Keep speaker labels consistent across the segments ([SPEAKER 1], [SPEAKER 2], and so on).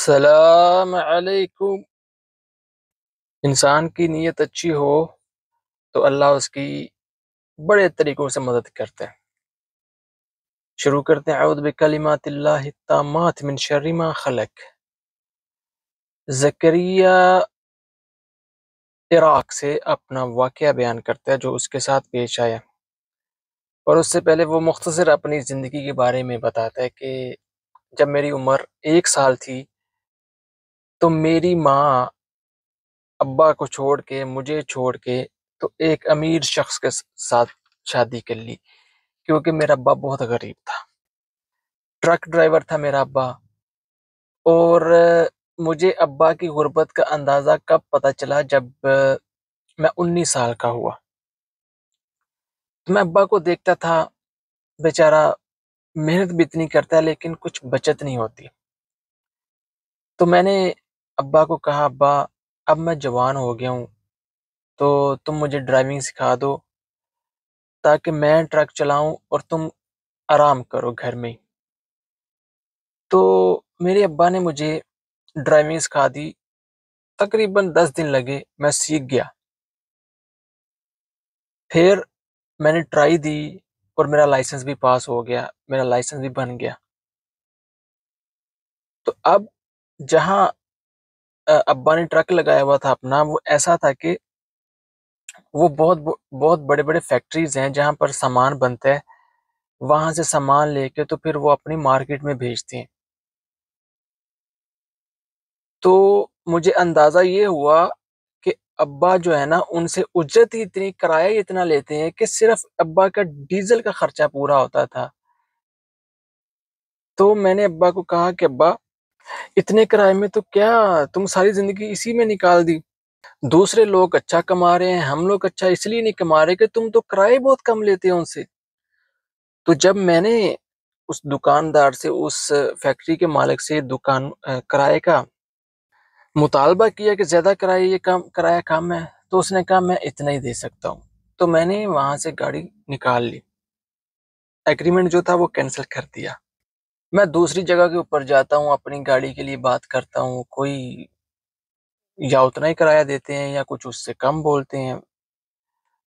[SPEAKER 1] السلام علیکم۔ انسان کی نیت اچھی ہو تو اللہ اس کی بڑے طریقوں سے مدد کرتے ہیں۔ شروع کرتے ہیں اعوذ بکلمات اللہ التامات من شر ما خلق۔ زکریا عراق سے اپنا واقعہ بیان کرتا ہے جو اس کے ساتھ پیش آیا، اور اس سے پہلے وہ مختصر اپنی زندگی کے بارے میں بتاتا ہے کہ جب میری عمر 1 سال تھی تو میری ماں ابا کو چھوڑ کے مجھے چھوڑ کے تو ایک امیر شخص کے ساتھ شادی کر لی، کیونکہ میرا ابا بہت غریب تھا، ٹرک ڈرائیور تھا میرا ابا۔ اور مجھے ابا کی غربت کا اندازہ کب پتہ چلا؟ جب میں 19 سال کا ہوا تو میں ابا کو دیکھتا تھا، بیچارہ محنت بھی اتنی کرتا ہے لیکن کچھ بچت نہیں ہوتی۔ تو میں نے ابا کو کہا، ابا اب میں جوان ہو گیا ہوں تو تم مجھے ڈرائیونگ سکھا دو تاکہ میں ٹرک چلاؤں اور تم آرام کرو گھر میں ہی۔ تو میرے ابا نے مجھے ڈرائیونگ سکھا دی، تقریباً 10 دن لگے، میں سیکھ گیا۔ پھر میں نے ٹرائی دی اور میرا لائسنس بھی پاس ہو گیا، میرا لائسنس بھی بن گیا۔ تو اب جہاں ابا نے ٹرک لگایا ہوا تھا اپنا، وہ ایسا تھا کہ وہ بہت بڑے بڑے فیکٹریز ہیں جہاں پر سامان بنتا ہے، وہاں سے سامان لے کے تو پھر وہ اپنی مارکیٹ میں بھیجتے ہیں۔ تو مجھے اندازہ یہ ہوا کہ ابا جو ہے نا ان سے اجرت ہی اتنی، کرایہ ہی اتنا لیتے ہیں کہ صرف ابا کا ڈیزل کا خرچہ پورا ہوتا تھا۔ تو میں نے ابا کو کہا کہ ابا اتنے کرائے میں تو کیا، تم ساری زندگی اسی میں نکال دی، دوسرے لوگ اچھا کما رہے ہیں، ہم لوگ اچھا اس لیے نہیں کما رہے کہ تم تو کرائے بہت کم لیتے ہو ان سے۔ تو جب میں نے اس دکاندار سے، اس فیکٹری کے مالک سے کرائے کا مطالبہ کیا کہ زیادہ کرایہ کم ہے، تو اس نے کہا میں اتنا ہی دے سکتا ہوں۔ تو میں نے وہاں سے گاڑی نکال لی، ایگریمنٹ جو تھا وہ کینسل کر دیا۔ میں دوسری جگہ کے اوپر جاتا ہوں، اپنی گاڑی کے لیے بات کرتا ہوں، کوئی یا اتنا ہی کرایہ دیتے ہیں یا کچھ اس سے کم بولتے ہیں۔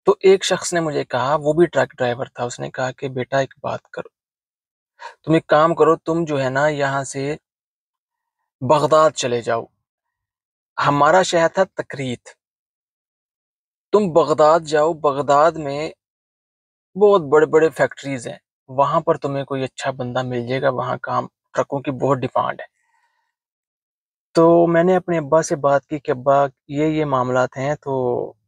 [SPEAKER 1] تو ایک شخص نے مجھے کہا، وہ بھی ٹرک ڈرائیور تھا، اس نے کہا کہ بیٹا ایک بات کرو، تم ایک کام کرو، تم جو ہے نا یہاں سے بغداد چلے جاؤ۔ ہمارا شہر تھا تکریت، تم بغداد جاؤ، بغداد میں بہت بڑے بڑے فیکٹریز ہیں، وہاں پر تمہیں کوئی اچھا بندہ مل جائے گا، وہاں کام ٹرکوں کی بہت ڈیمانڈ ہے۔ تو میں نے اپنے ابا سے بات کی کہ ابا یہ معاملات ہیں، تو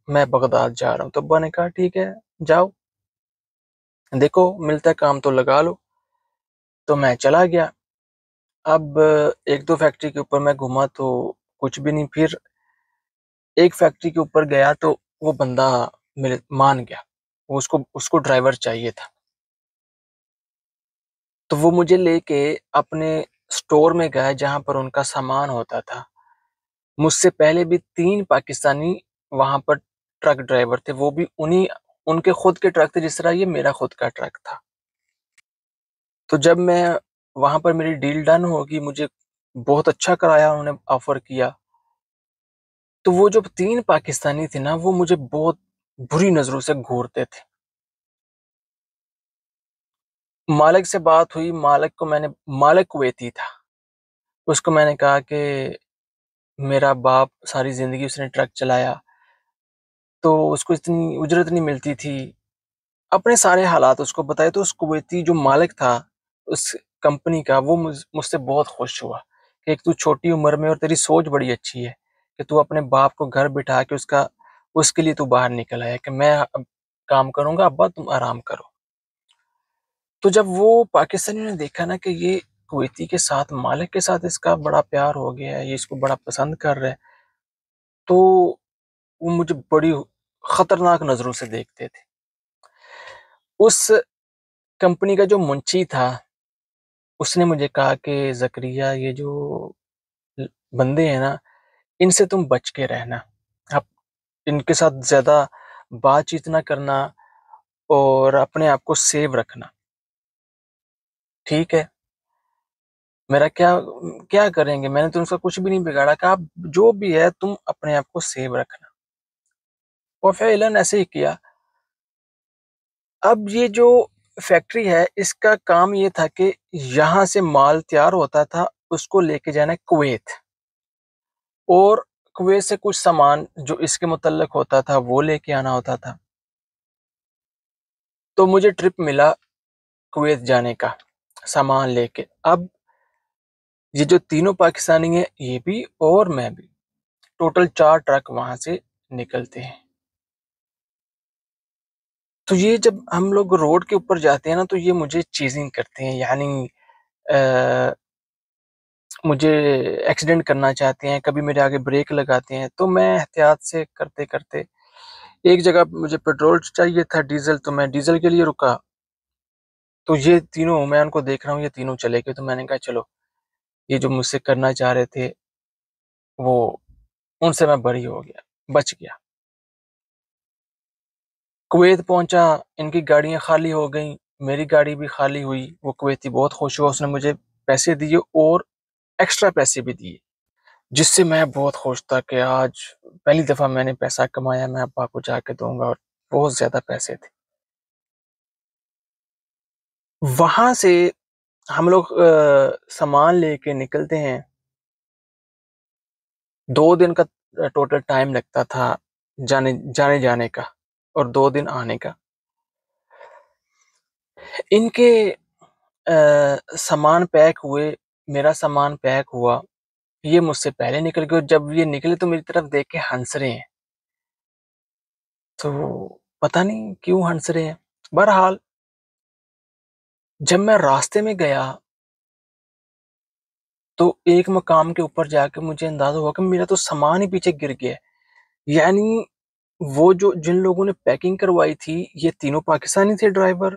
[SPEAKER 1] میں بغداد جا رہا ہوں۔ تو ابا نے کہا ٹھیک ہے جاؤ، دیکھو ملتا ہے کام تو لگا لو۔ تو میں چلا گیا۔ اب ایک دو فیکٹری کے اوپر میں گھوما تو کچھ بھی نہیں، پھر ایک فیکٹری کے اوپر گیا تو وہ بندہ مان گیا، اس کو ڈرائیور چاہیے تھا۔ تو وہ مجھے لے کے اپنے سٹور میں گیا جہاں پر ان کا سامان ہوتا تھا۔ مجھ سے پہلے بھی 3 پاکستانی وہاں پر ٹرک ڈرائیور تھے، وہ بھی ان کے خود کے ٹرک تھے، جس طرح یہ میرا خود کا ٹرک تھا۔ تو جب میں وہاں پر میری ڈیل ڈن ہوگی، مجھے بہت اچھا کرایہ انہوں نے آفر کیا، تو وہ جو 3 پاکستانی تھے نا، وہ مجھے بہت بری نظروں سے گھورتے تھے۔ مالک سے بات ہوئی، مالک کویتی تھا، اس کو میں نے کہا کہ میرا باپ ساری زندگی اس نے ٹرک چلایا تو اس کو اتنی اجرت نہیں ملتی تھی، اپنے سارے حالات اس کو بتائے۔ تو اس کویتی جو مالک تھا اس کمپنی کا، وہ مجھ سے بہت خوش ہوا کہ ایک تو چھوٹی عمر میں اور تیری سوچ بڑی اچھی ہے کہ تو اپنے باپ کو گھر بٹھا کے اس کے لیے تو باہر نکل آیا کہ میں اب کام کروں گا، ابا تم آرام کرو۔ تو جب وہ پاکستانی نے دیکھا نا کہ یہ کویتی کے ساتھ، مالک کے ساتھ اس کا بڑا پیار ہو گیا ہے، یہ اس کو بڑا پسند کر رہا ہے، تو وہ مجھے بڑی خطرناک نظروں سے دیکھتے تھے۔ اس کمپنی کا جو منشی تھا اس نے مجھے کہا کہ زکریا یہ جو بندے ہیں نا، ان سے تم بچ کے رہنا، اب ان کے ساتھ زیادہ بات چیت نہ کرنا اور اپنے آپ کو سیو رکھنا، ٹھیک ہے؟ میرا کیا کریں گے؟ میں نے تو ان کا کچھ بھی نہیں بگاڑا، کہ آپ جو بھی ہے تم اپنے آپ کو سیو رکھنا، اور فعلاً ایسے ہی کیا۔ اب یہ جو فیکٹری ہے اس کا کام یہ تھا کہ یہاں سے مال تیار ہوتا تھا، اس کو لے کے جانا کویت، اور کویت سے کچھ سامان جو اس کے متعلق ہوتا تھا وہ لے کے آنا ہوتا تھا۔ تو مجھے ٹرپ ملا کویت جانے کا سامان لے کے۔ اب یہ جو تینوں پاکستانی ہیں، یہ بھی اور میں بھی، ٹوٹل 4 ٹرک وہاں سے نکلتے ہیں۔ تو یہ جب ہم لوگ روڈ کے اوپر جاتے ہیں نا، تو یہ مجھے چیزنگ کرتے ہیں، یعنی مجھے ایکسیڈنٹ کرنا چاہتے ہیں، کبھی میرے آگے بریک لگاتے ہیں۔ تو میں احتیاط سے کرتے کرتے ایک جگہ مجھے پیٹرول چاہیے تھا، ڈیزل، تو میں ڈیزل کے لیے رکا۔ تو یہ تینوں، میں ان کو دیکھ رہا ہوں، یہ تینوں چلے گئے۔ تو میں نے کہا چلو، یہ جو مجھ سے کرنا چاہ رہے تھے وہ، ان سے میں بری ہو گیا، بچ گیا۔ کویت پہنچا، ان کی گاڑیاں خالی ہو گئیں، میری گاڑی بھی خالی ہوئی۔ وہ کویتی بہت خوش ہوا، اس نے مجھے پیسے دیے اور ایکسٹرا پیسے بھی دیے، جس سے میں بہت خوش تھا کہ آج پہلی دفعہ میں نے پیسہ کمایا، میں ابا کو جا کے دوں گا، اور بہت زیادہ پیسے تھے۔ وہاں سے ہم لوگ سامان لے کے نکلتے ہیں۔ 2 دن کا ٹوٹل ٹائم لگتا تھا جانے کا، اور 2 دن آنے کا۔ ان کے سامان پیک ہوئے، میرا سامان پیک ہوا، یہ مجھ سے پہلے نکل گئے، اور جب یہ نکلے تو میری طرف دیکھ کے ہنس رہے ہیں۔ تو پتہ نہیں کیوں ہنس رہے ہیں۔ بہرحال جب میں راستے میں گیا تو ایک مقام کے اوپر جا کے مجھے اندازہ ہوا کہ میرا تو سامان ہی پیچھے گر گیا، یعنی وہ جن لوگوں نے پیکنگ کروائی تھی، یہ تینوں پاکستانی تھے ڈرائیور،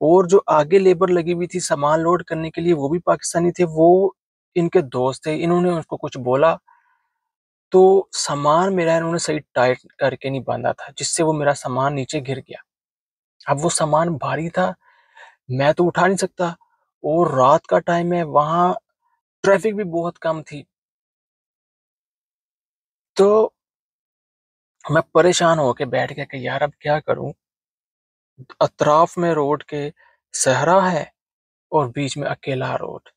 [SPEAKER 1] اور جو آگے لیبر لگی ہوئی تھی سامان لوڈ کرنے کے لیے وہ بھی پاکستانی تھے، وہ ان کے دوست تھے۔ انہوں نے اس کو کچھ بولا تو سامان میرا انہوں نے صحیح ٹائٹ کر کے نہیں باندھا تھا، جس سے وہ میرا سامان نیچے گر گیا۔ اب وہ سامان بھاری تھا، میں تو اٹھا نہیں سکتا، اور رات کا ٹائم ہے، وہاں ٹریفک بھی بہت کم تھی۔ تو میں پریشان ہو کے بیٹھ گیا کہ یار اب کیا کروں، اطراف میں روڈ کے صحرا ہے اور بیچ میں اکیلا روڈ۔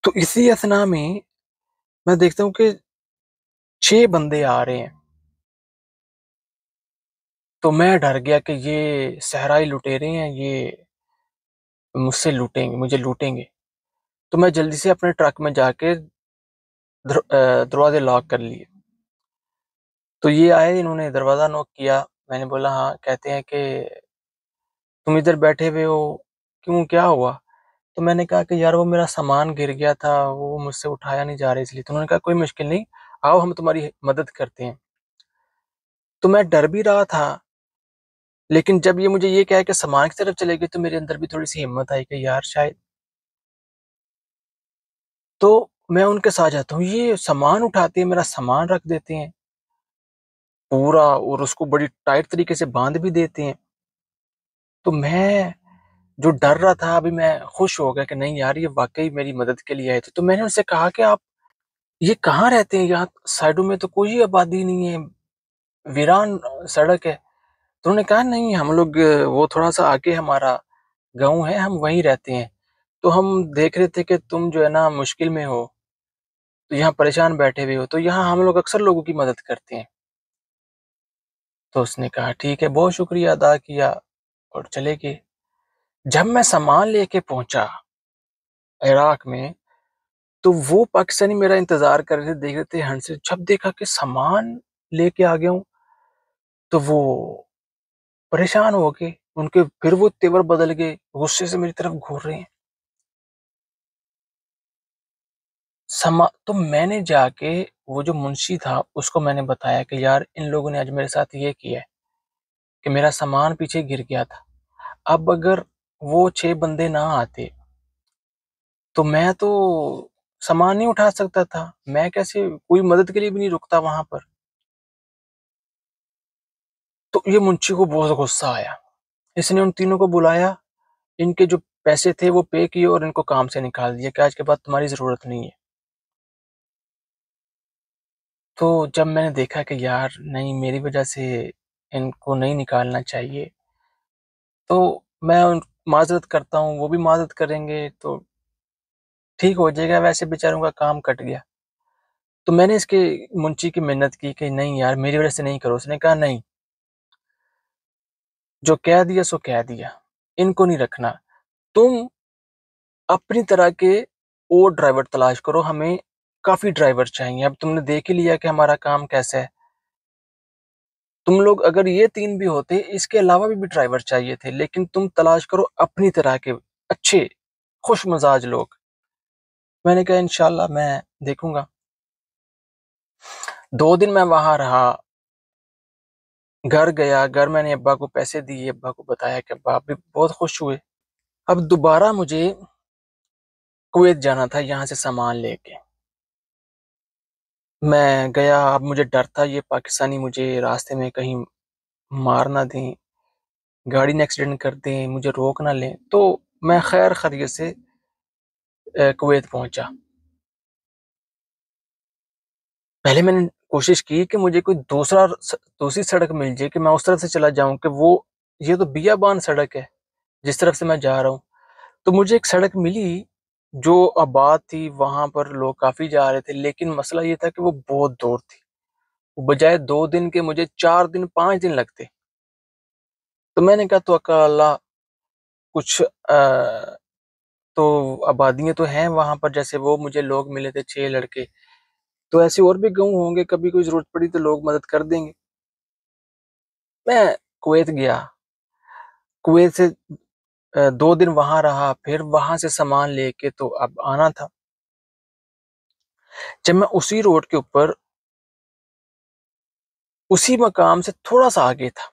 [SPEAKER 1] تو اسی اثنا میں دیکھتا ہوں کہ 6 بندے آ رہے ہیں۔ تو میں ڈر گیا کہ یہ صحرائی لٹیرے ہیں، یہ مجھ سے لوٹیں گے، مجھے لوٹیں گے۔ تو میں جلدی سے اپنے ٹرک میں جا کے دروازے لاک کر لیے۔ تو یہ آئے، انہوں نے دروازہ نوک کیا، میں نے بولا ہاں۔ کہتے ہیں کہ تم ادھر بیٹھے ہوئے ہو کیوں، کیا ہوا؟ تو میں نے کہا کہ یار وہ میرا سامان گر گیا تھا، وہ مجھ سے اٹھایا نہیں جا رہا، اس لیے۔ تو انہوں نے کہا کوئی مشکل نہیں، آؤ ہم تمہاری مدد کرتے ہیں۔ تو میں ڈر بھی رہا تھا، لیکن جب یہ مجھے یہ کہا کہ سامان کی طرف چلے گئے تو میرے اندر بھی تھوڑی سی ہمت آئی کہ یار شاید۔ تو میں ان کے ساتھ جاتا ہوں، یہ سامان اٹھاتے ہیں، میرا سامان رکھ دیتے ہیں پورا، اور اس کو بڑی ٹائٹ طریقے سے باندھ بھی دیتے ہیں۔ تو میں جو ڈر رہا تھا، ابھی میں خوش ہو گیا کہ نہیں یار یہ واقعی میری مدد کے لیے آئے تھے۔ تو میں نے ان سے کہا کہ آپ یہ کہاں رہتے ہیں؟ یہاں سائڈوں میں تو کوئی آبادی نہیں ہے، ویران سڑک ہے۔ تو انہوں نے کہا نہیں، ہم لوگ وہ تھوڑا سا آگے ہمارا گاؤں ہے، ہم وہیں رہتے ہیں، تو ہم دیکھ رہے تھے کہ تم جو ہے نا مشکل میں ہو، تو یہاں پریشان بیٹھے ہوئے ہو، تو یہاں ہم لوگ اکثر لوگوں کی مدد کرتے ہیں۔ تو اس نے کہا ٹھیک ہے، بہت شکریہ ادا کیا، اور چلے گئے۔ جب میں سامان لے کے پہنچا عراق میں، تو وہ پاکستانی میرا انتظار کر رہے تھے، دیکھ رہے تھے ہنس سے۔ جب دیکھا کہ سامان لے کے آ گیا ہوں تو وہ پریشان ہو گئے، ان کے پھر وہ تیور بدل گئے، غصے سے میری طرف گھور رہے ہیں۔ تو میں نے جا کے وہ جو منشی تھا اس کو میں نے بتایا کہ یار ان لوگوں نے آج میرے ساتھ یہ کیا ہے کہ میرا سامان پیچھے گر گیا تھا، اب اگر وہ 6 بندے نہ آتے تو میں تو سامان نہیں اٹھا سکتا تھا، میں کیسے، کوئی مدد کے لیے بھی نہیں رکتا وہاں پر۔ تو یہ منشی کو بہت غصہ آیا، اس نے ان تینوں کو بلایا، ان کے جو پیسے تھے وہ پے کیے اور ان کو کام سے نکال دیا کہ آج کے بعد تمہاری ضرورت نہیں ہے۔ تو جب میں نے دیکھا کہ یار نہیں، میری وجہ سے ان کو نہیں نکالنا چاہیے، تو میں معذرت کرتا ہوں، وہ بھی معذرت کریں گے تو ٹھیک ہو جائے گا، ویسے بیچاروں کا کام کٹ گیا۔ تو میں نے اس کے منشی کی محنت کی کہ نہیں یار میری وجہ سے نہیں کرو۔ اس نے کہا نہیں، جو کہہ دیا سو کہہ دیا، ان کو نہیں رکھنا، تم اپنی طرح کے اور ڈرائیور تلاش کرو، ہمیں کافی ڈرائیور چاہیے۔ اب تم نے دیکھ ہی لیا کہ ہمارا کام کیسا ہے، تم لوگ اگر یہ 3 بھی ہوتے، اس کے علاوہ بھی ڈرائیور چاہیے تھے، لیکن تم تلاش کرو اپنی طرح کے اچھے خوش مزاج لوگ۔ میں نے کہا انشاءاللہ میں دیکھوں گا۔ 2 دن میں وہاں رہا، گھر گیا، گھر میں نے ابا کو پیسے دیے، ابا کو بتایا کہ ابا بھی بہت خوش ہوئے۔ اب دوبارہ مجھے کویت جانا تھا یہاں سے سامان لے کے۔ میں گیا، اب مجھے ڈر تھا یہ پاکستانی مجھے راستے میں کہیں مار نہ دیں، گاڑی نے ایکسیڈنٹ کر دیں، مجھے روک نہ لیں۔ تو میں خیر خیریت سے کویت پہنچا۔ پہلے میں نے کوشش کی کہ مجھے کوئی دوسری سڑک مل جائے کہ میں اس طرف سے چلا جاؤں، کہ وہ یہ تو بیابان سڑک ہے جس طرف سے میں جا رہا ہوں۔ تو مجھے ایک سڑک ملی جو آباد تھی، وہاں پر لوگ کافی جا رہے تھے، لیکن مسئلہ یہ تھا کہ وہ بہت دور تھی، بجائے 2 دن کے مجھے 4 دن 5 دن لگتے۔ تو میں نے کہا توکل اللہ، کچھ تو آبادیاں تو ہیں وہاں پر، جیسے وہ مجھے لوگ ملے تھے 6 لڑکے، تو ایسے اور بھی گاؤں ہوں گے، کبھی کوئی ضرورت پڑی تو لوگ مدد کر دیں گے۔ میں کویت گیا، کویت سے 2 دن وہاں رہا، پھر وہاں سے سامان لے کے تو اب آنا تھا۔ جب میں اسی روڈ کے اوپر اسی مقام سے تھوڑا سا آگے تھا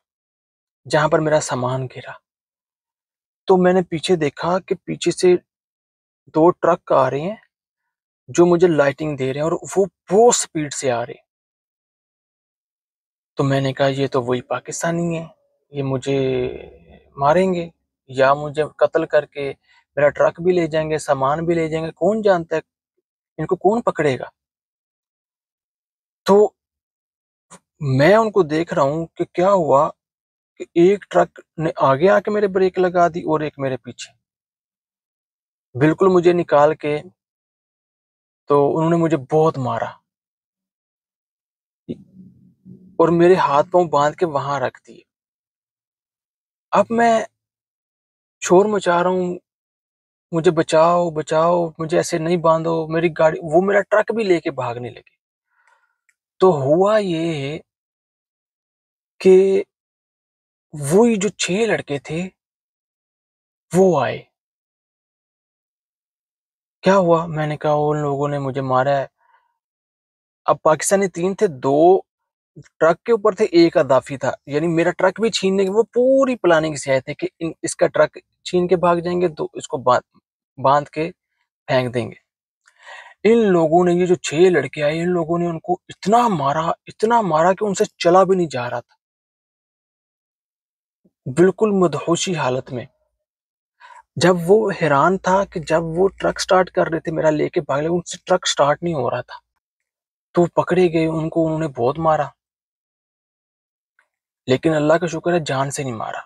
[SPEAKER 1] جہاں پر میرا سامان گرا، تو میں نے پیچھے دیکھا کہ پیچھے سے 2 ٹرک آ رہے ہیں جو مجھے لائٹنگ دے رہے ہیں، اور وہ بہت سپیڈ سے آ رہے ہیں۔ تو میں نے کہا یہ تو وہی پاکستانی ہیں، یہ مجھے ماریں گے یا مجھے قتل کر کے میرا ٹرک بھی لے جائیں گے، سامان بھی لے جائیں گے، کون جانتا ہے ان کو کون پکڑے گا۔ تو میں ان کو دیکھ رہا ہوں کہ کیا ہوا کہ ایک ٹرک نے آگے آ کے میرے بریک لگا دی اور ایک میرے پیچھے، بالکل مجھے نکال کے، تو انہوں نے مجھے بہت مارا اور میرے ہاتھ پاؤں باندھ کے وہاں رکھ دیے۔ اب میں شور مچا رہا ہوں، مجھے بچاؤ بچاؤ، مجھے ایسے نہیں باندھو، میری گاڑی، وہ میرا ٹرک بھی لے کے بھاگنے لگے۔ تو ہوا یہ کہ وہی جو 6 لڑکے تھے وہ آئے۔ کیا ہوا؟ میں نے کہا ان لوگوں نے مجھے مارا ہے۔ اب پاکستانی 3 تھے، 2 ٹرک کے اوپر تھے، ایک اضافی تھا، یعنی میرا ٹرک بھی چھیننے کے وہ پوری پلاننگ سے آئے تھے کہ اس کا ٹرک چھین کے بھاگ جائیں گے تو اس کو باندھ کے پھینک دیں گے۔ ان لوگوں نے، یہ جو 6 لڑکے آئے، ان لوگوں نے ان کو اتنا مارا کہ ان سے چلا بھی نہیں جا رہا تھا، بالکل مدہوشی حالت میں۔ جب وہ حیران تھا کہ جب وہ ٹرک سٹارٹ کر رہے تھے میرا لے کے بھاگ لے، ان سے ٹرک سٹارٹ نہیں ہو رہا تھا، تو پکڑے گئے، انہوں نے بہت مارا، لیکن اللہ کا شکر ہے جان سے نہیں مارا،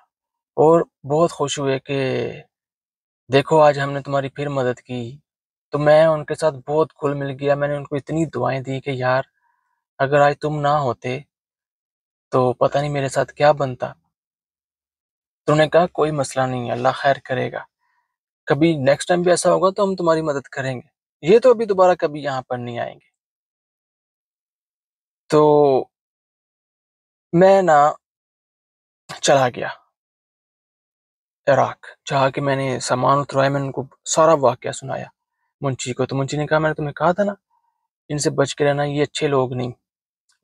[SPEAKER 1] اور بہت خوش ہوئے کہ دیکھو آج ہم نے تمہاری پھر مدد کی۔ تو میں ان کے ساتھ بہت گھل مل گیا، میں نے ان کو اتنی دعائیں دی کہ یار اگر آج تم نہ ہوتے تو پتہ نہیں میرے ساتھ کیا بنتا۔ تو انہوں نے کہا کوئی مسئلہ نہیں ہے، اللہ خیر کرے گا، کبھی نیکسٹ ٹائم بھی ایسا ہوگا تو ہم تمہاری مدد کریں گے، یہ تو ابھی دوبارہ کبھی یہاں پر نہیں آئیں گے۔ تو میں چلا گیا عراق، جہاں کہ میں نے سامان اتروایا، میں نے ان کو سارا واقعہ سنایا منشی کو۔ تو منشی نے کہا میں نے تمہیں کہا تھا نا ان سے بچ کے رہنا، یہ اچھے لوگ نہیں،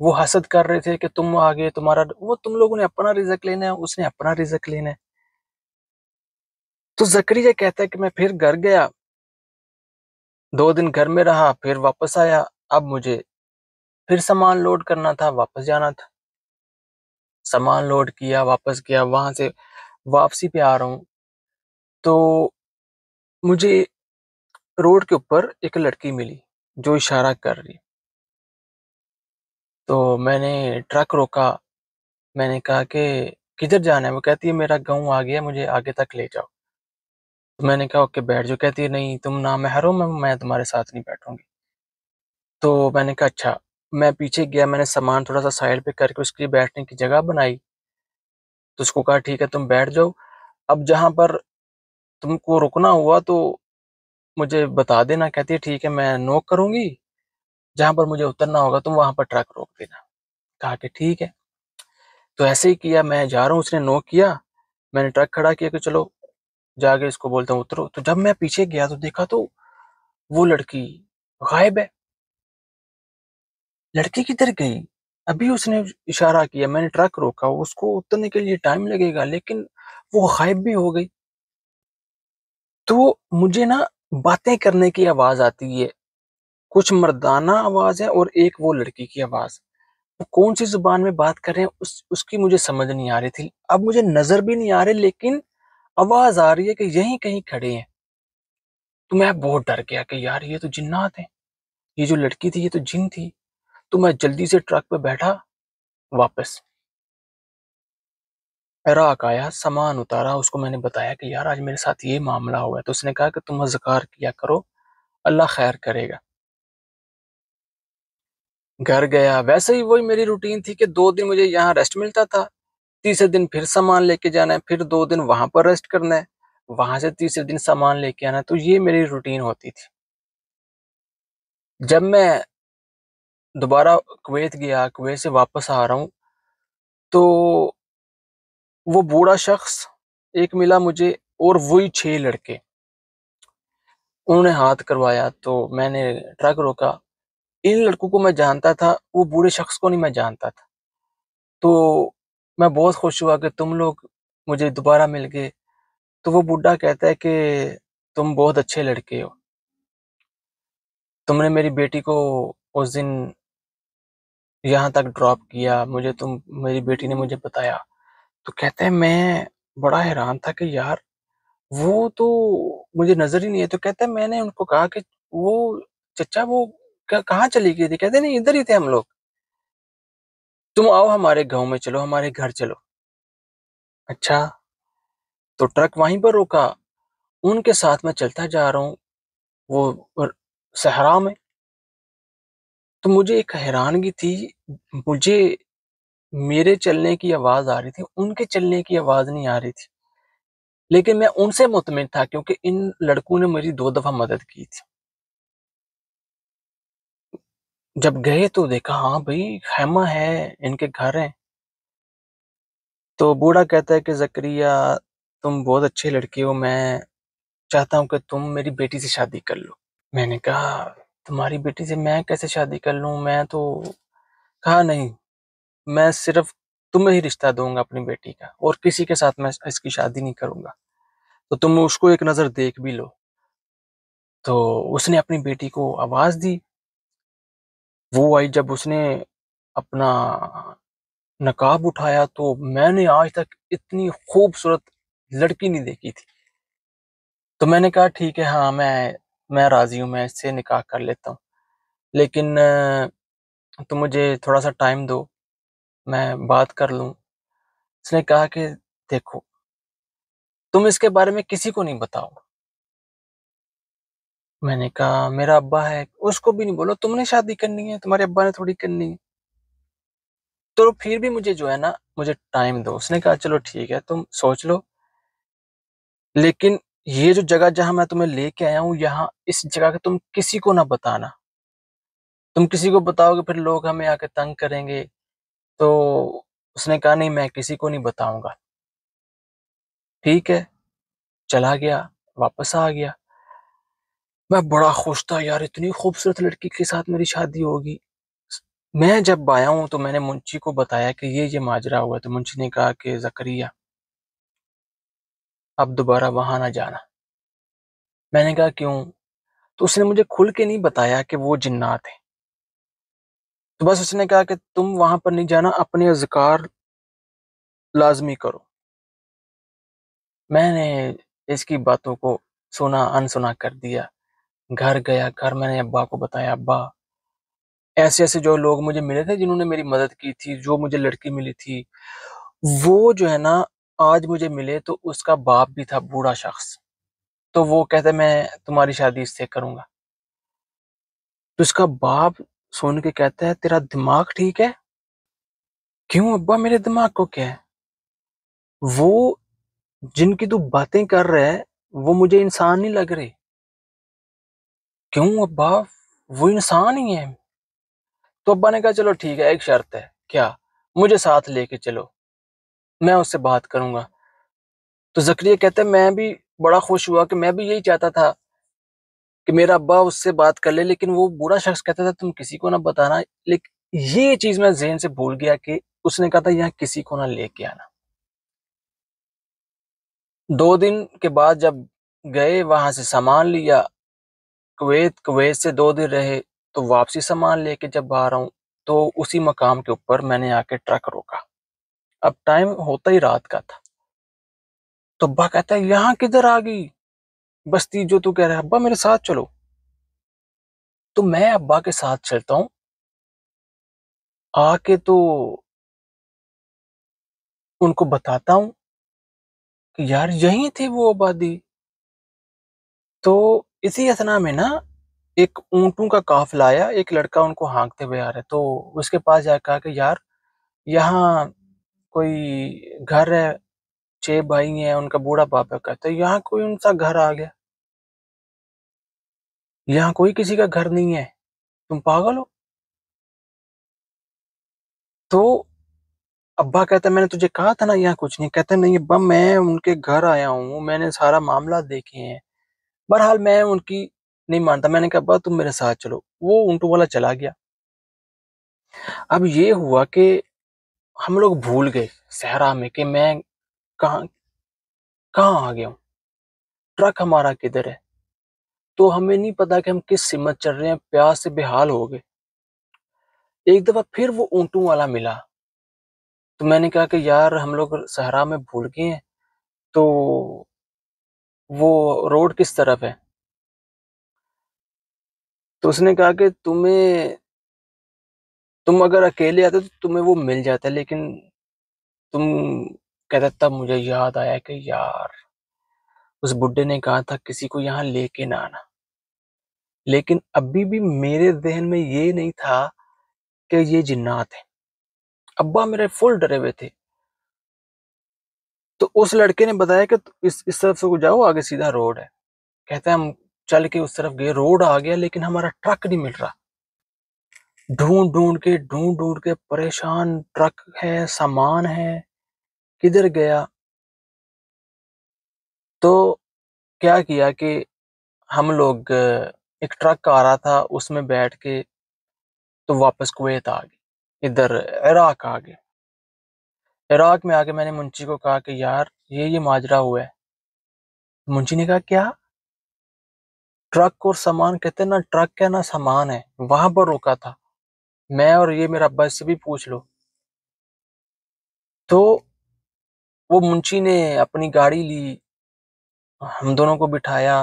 [SPEAKER 1] وہ حسد کر رہے تھے کہ تم آگے، وہ تم لوگوں نے اپنا رزق لینا ہے، اس نے اپنا رزق لینا ہے۔ تو زکریا کہتا ہے کہ میں پھر گھر گیا، 2 دن گھر میں رہا، پھر واپس آیا، اب مجھے پھر سامان لوڈ کرنا تھا، واپس جانا تھا، سامان لوڈ کیا، واپس گیا، وہاں سے واپسی پہ آ رہا ہوں، تو مجھے روڈ کے اوپر ایک لڑکی ملی جو اشارہ کر رہی، تو میں نے ٹرک روکا، میں نے کہا کہ کدھر جانا ہے؟ وہ کہتی ہے میرا گاؤں آ گیا، مجھے آگے تک لے جاؤ۔ تو میں نے کہا اوکے بیٹھ جو، کہتی ہے نہیں تم نامحرم ہو، میں تمہارے ساتھ نہیں بیٹھوں گی۔ تو میں نے کہا اچھا، میں پیچھے گیا، میں نے سامان تھوڑا سا سائڈ پہ کر کے اس کے لیے بیٹھنے کی جگہ بنائی، تو اس کو کہا ٹھیک ہے تم بیٹھ جاؤ، اب جہاں پر تم کو رکنا ہوا تو مجھے بتا دینا۔ کہتی ہے ٹھیک ہے میں نوک کروں گی، جہاں پر مجھے اترنا ہوگا تم وہاں پر ٹرک روک دینا۔ کہا کہ ٹھیک ہے، تو ایسے ہی کیا، میں جا رہا ہوں، اس نے نوک کیا، میں نے ٹرک کھڑا کیا کہ چلو جا کے اس کو بولتا ہوں اترو۔ تو جب میں پیچھے گیا تو دیکھا تو وہ لڑکی غائب ہے۔ لڑکی کدھر گئی؟ ابھی اس نے اشارہ کیا، میں نے ٹرک روکا، اس کو اترنے کے لیے ٹائم لگے گا، لیکن وہ غائب بھی ہو گئی۔ تو مجھے نا باتیں کرنے کی آواز آتی ہے، کچھ مردانہ آواز ہے اور ایک وہ لڑکی کی آواز، وہ کون سی زبان میں بات کر رہے ہیں اس کی مجھے سمجھ نہیں آ رہی تھی۔ اب مجھے نظر بھی نہیں آ رہے، لیکن آواز آ رہی ہے کہ یہیں کہیں کھڑے ہیں۔ تو میں بہت ڈر گیا کہ یار یہ تو جنات ہیں، یہ جو لڑکی تھی یہ تو جن تھی۔ تو میں جلدی سے ٹرک پہ بیٹھا، واپس عراق آیا، سامان اتارا، اس کو میں نے بتایا کہ یار آج میرے ساتھ یہ معاملہ ہوا ہے۔ تو اس نے کہا کہ تم اذکار کیا کرو، اللہ خیر کرے گا۔ گھر گیا، ویسے ہی وہی میری روٹین تھی کہ 2 دن مجھے یہاں ریسٹ ملتا تھا، تیسرے دن پھر سامان لے کے جانا ہے، پھر 2 دن وہاں پر ریسٹ کرنا ہے، وہاں سے تیسرے دن سامان لے کے آنا ہے۔ تو یہ میری روٹین ہوتی تھی۔ جب میں دوبارہ کویت گیا، کویت سے واپس آ رہا ہوں، تو وہ بوڑھا شخص ایک ملا مجھے، اور وہی 6 لڑکے، انہوں نے ہاتھ کروایا، تو میں نے ٹرک روکا۔ ان لڑکوں کو میں جانتا تھا، وہ بوڑھے شخص کو نہیں میں جانتا تھا۔ تو میں بہت خوش ہوا کہ تم لوگ مجھے دوبارہ مل گئے۔ تو وہ بوڑھا کہتا ہے کہ تم بہت اچھے لڑکے ہو، تم نے میری بیٹی کو اس دن یہاں تک ڈراپ کیا، میری بیٹی نے مجھے بتایا۔ تو کہتا ہے میں بڑا حیران تھا کہ یار وہ تو مجھے نظر ہی نہیں ہے۔ تو کہتا ہے میں نے ان کو کہا کہ وہ چچا وہ کہاں چلی گئی تھی؟ کہتے نہیں ادھر ہی تھے ہم لوگ، تم آؤ ہمارے گاؤں میں چلو، ہمارے گھر چلو۔ اچھا، تو ٹرک وہیں پر روکا، ان کے ساتھ میں چلتا جا رہا ہوں وہ صحرا میں۔ تو مجھے ایک حیرانگی تھی، مجھے میرے چلنے کی آواز آ رہی تھی، ان کے چلنے کی آواز نہیں آ رہی تھی، لیکن میں ان سے مطمئن تھا کیونکہ ان لڑکوں نے میری 2 دفعہ مدد کی تھی۔ جب گئے تو دیکھا ہاں بھائی خیمہ ہے، ان کے گھر ہیں۔ تو بوڑھا کہتا ہے کہ زکریا تم بہت اچھے لڑکے ہو، میں چاہتا ہوں کہ تم میری بیٹی سے شادی کر لو۔ میں نے کہا تمہاری بیٹی سے میں کیسے شادی کر لوں؟ میں تو کہا نہیں، میں صرف تمہیں ہی رشتہ دوں گا اپنی بیٹی کا، اور کسی کے ساتھ میں اس کی شادی نہیں کروں گا، تو تم اس کو ایک نظر دیکھ بھی لو۔ تو اس نے اپنی بیٹی کو آواز دی، وہ آئی، جب اس نے اپنا نقاب اٹھایا تو میں نے آج تک اتنی خوبصورت لڑکی نہیں دیکھی تھی۔ تو میں نے کہا ٹھیک ہے ہاں میں راضی ہوں، میں اس سے نکاح کر لیتا ہوں، لیکن تم مجھے تھوڑا سا ٹائم دو، میں بات کر لوں۔ اس نے کہا کہ دیکھو تم اس کے بارے میں کسی کو نہیں بتاؤ۔ میں نے کہا میرا ابا ہے، اس کو بھی نہیں بولو، تم نے شادی کرنی ہے، تمہارے ابا نے تھوڑی کرنی ہے۔ تو پھر بھی مجھے جو ہے نا مجھے ٹائم دو۔ اس نے کہا چلو ٹھیک ہے تم سوچ لو، لیکن یہ جو جگہ جہاں میں تمہیں لے کے آیا ہوں، یہاں اس جگہ کا تم کسی کو نہ بتانا، تم کسی کو بتاؤ گے پھر لوگ ہمیں آ کے تنگ کریں گے۔ تو اس نے کہا نہیں میں کسی کو نہیں بتاؤں گا۔ ٹھیک ہے، چلا گیا، واپس آ گیا۔ میں بڑا خوش تھا یار، اتنی خوبصورت لڑکی کے ساتھ میری شادی ہوگی۔ میں جب آیا ہوں تو میں نے منشی کو بتایا کہ یہ ماجرا ہوا ہے، تو منشی نے کہا کہ زکریا اب دوبارہ وہاں نہ جانا۔ میں نے کہا کیوں؟ تو اس نے مجھے کھل کے نہیں بتایا کہ وہ جنات ہیں، تو بس اس نے کہا کہ تم وہاں پر نہیں جانا، اپنے اذکار لازمی کرو۔ میں نے اس کی باتوں کو سنا انسنا کر دیا. گھر گیا، گھر میں نے ابا کو بتایا، ابا ایسے ایسے جو لوگ مجھے ملے تھے جنہوں نے میری مدد کی تھی، جو مجھے لڑکی ملی تھی، وہ جو ہے نا آج مجھے ملے تو اس کا باپ بھی تھا بوڑھا شخص، تو وہ کہتا میں تمہاری شادی اس سے کروں گا. تو اس کا باپ سن کے کہتا ہے تیرا دماغ ٹھیک ہے؟ کیوں ابا میرے دماغ کو کیا ہے؟ وہ جن کی تو باتیں کر رہے ہے وہ مجھے انسان نہیں لگ رہے. کیوں ابا؟ وہ انسان ہی ہے. تو ابا نے کہا چلو ٹھیک ہے، ایک شرط ہے. کیا؟ مجھے ساتھ لے کے چلو، میں اس سے بات کروں گا. تو زکریا کہتا ہے میں بھی بڑا خوش ہوا کہ میں بھی یہی چاہتا تھا کہ میرا ابا اس سے بات کر لے، لیکن وہ بوڑھا شخص کہتا تھا تم کسی کو نہ بتانا. لیکن یہ چیز میں ذہن سے بھول گیا کہ اس نے کہا تھا یہاں کسی کو نہ لے کے آنا. 2 دن کے بعد جب گئے وہاں سے سامان لیا، کویت سے 2 دن رہے، تو واپسی سامان لے کے جب آ رہا ہوں تو اسی مقام کے اوپر میں نے آ کے ٹرک روکا. اب ٹائم ہوتا ہی رات کا تھا. تو ابا کہتا ہے یہاں کدھر آ گئی بستی جو تو کہہ رہا ہے، ابا میرے ساتھ چلو. تو میں ابا کے ساتھ چلتا ہوں. آ کے تو ان کو بتاتا ہوں کہ یار یہیں تھی وہ آبادی. تو اسی اثنا میں نا ایک اونٹوں کا قافلہ آیا، ایک لڑکا ان کو ہانکتے ہوئے آ رہا ہے. تو اس کے پاس جا کے کہا کہ یار یہاں کوئی گھر ہے، 6 بھائی ہیں، ان کا بوڑھا باپ ہے. کہتا ہے یہاں کوئی ان سا گھر آ گیا، یہاں کوئی کسی کا گھر نہیں ہے، تم پاگل ہو. تو ابا کہتا ہے میں نے تجھے کہا تھا نا یہاں کچھ نہیں. کہتا ہے نہیں ابا میں ان کے گھر آیا ہوں، میں نے سارا معاملہ دیکھے ہیں. بہرحال میں ان کی نہیں مانتا. میں نے کہا ابا تم میرے ساتھ چلو. وہ اونٹوں والا چلا گیا. اب یہ ہوا کہ ہم لوگ بھول گئے صحرا میں کہ میں کہاں کہاں آ گیا ہوں، ٹرک ہمارا کدھر ہے. تو ہمیں نہیں پتا کہ ہم کس سمت چل رہے ہیں، پیاس سے بے حال ہو گئے. ایک دفعہ پھر وہ اونٹوں والا ملا. تو میں نے کہا کہ یار ہم لوگ صحرا میں بھول گئے ہیں، تو وہ روڈ کس طرف ہے؟ تو اس نے کہا کہ تم اگر اکیلے آتے تو تمہیں وہ مل جاتا ہے، لیکن تم کہتا. تب مجھے یاد آیا کہ یار اس بڈھے نے کہا تھا کسی کو یہاں لے کے نہ آنا. لیکن ابھی بھی میرے ذہن میں یہ نہیں تھا کہ یہ جنات ہیں. ابا میرے فل ڈرے ہوئے تھے. تو اس لڑکے نے بتایا کہ اس طرف سے جاؤ، آگے سیدھا روڈ ہے. کہتا ہے ہم چل کے اس طرف گئے، روڈ آ گیا لیکن ہمارا ٹرک نہیں مل رہا. ڈھونڈ ڈھونڈ کے پریشان. ٹرک ہے، سامان ہے، کدھر گیا. تو کیا کیا کہ ہم لوگ ایک ٹرک آ رہا تھا اس میں بیٹھ کے تو واپس کویت آ گئے، ادھر عراق آ گئے. عراق میں آ کے میں نے منشی کو کہا کہ یار یہ ماجرا ہوا ہے. منشی نے کہا کیا؟ ٹرک اور سامان. کہتے نہ ٹرک ہے نہ سامان ہے، وہاں پر روکا تھا میں اور یہ میرا ابا، سے بھی پوچھ لو. تو وہ منشی نے اپنی گاڑی لی، ہم دونوں کو بٹھایا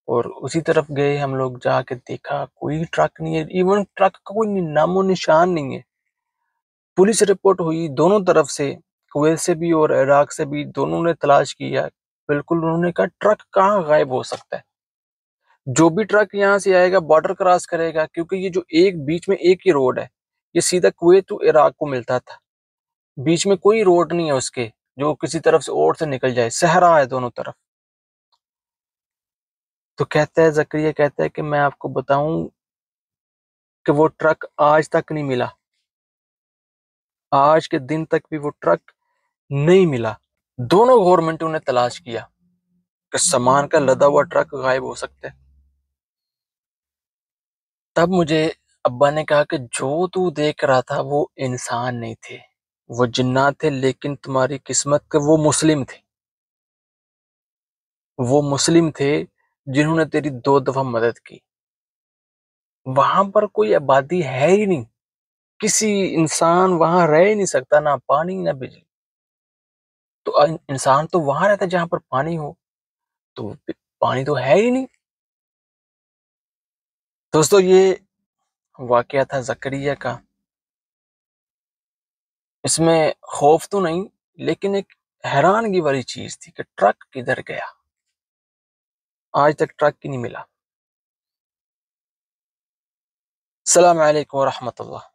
[SPEAKER 1] اور اسی طرف گئے. ہم لوگ جا کے دیکھا کوئی ٹرک نہیں ہے، ایون ٹرک کا کوئی نام و نشان نہیں ہے. پولیس رپورٹ ہوئی دونوں طرف سے، کویت سے بھی اور عراق سے بھی. دونوں نے تلاش کیا. بالکل انہوں نے کہا ٹرک کہاں غائب ہو سکتا ہے. جو بھی ٹرک یہاں سے آئے گا بارڈر کراس کرے گا، کیونکہ یہ جو ایک بیچ میں ایک ہی روڈ ہے، یہ سیدھا کویت تو عراق کو ملتا تھا. بیچ میں کوئی روڈ نہیں ہے اس کے جو کسی طرف سے اور سے نکل جائے، صحرا ہے دونوں طرف. تو کہتا ہے زکریا کہتا ہے کہ میں آپ کو بتاؤں کہ وہ ٹرک آج تک نہیں ملا، آج کے دن تک بھی وہ ٹرک نہیں ملا. دونوں گورنمنٹوں نے تلاش کیا کہ سامان کا لدا ہوا ٹرک غائب ہو سکتا ہے. تب مجھے ابا نے کہا کہ جو تو دیکھ رہا تھا وہ انسان نہیں تھے، وہ جنات تھے. لیکن تمہاری قسمت کہ وہ مسلم تھے، وہ مسلم تھے جنہوں نے تیری 2 دفعہ مدد کی. وہاں پر کوئی آبادی ہے ہی نہیں، کسی انسان وہاں رہ ہی نہیں سکتا، نہ پانی نہ بجلی. تو انسان تو وہاں رہتا ہے جہاں پر پانی ہو. تو پانی تو ہے ہی نہیں۔ دوستو یہ واقعہ تھا زکریا کا، اس میں خوف تو نہیں لیکن ایک حیرانگی والی چیز تھی کہ ٹرک کدھر گیا، آج تک ٹرک ہی نہیں ملا۔ السلام علیکم ورحمۃ اللہ۔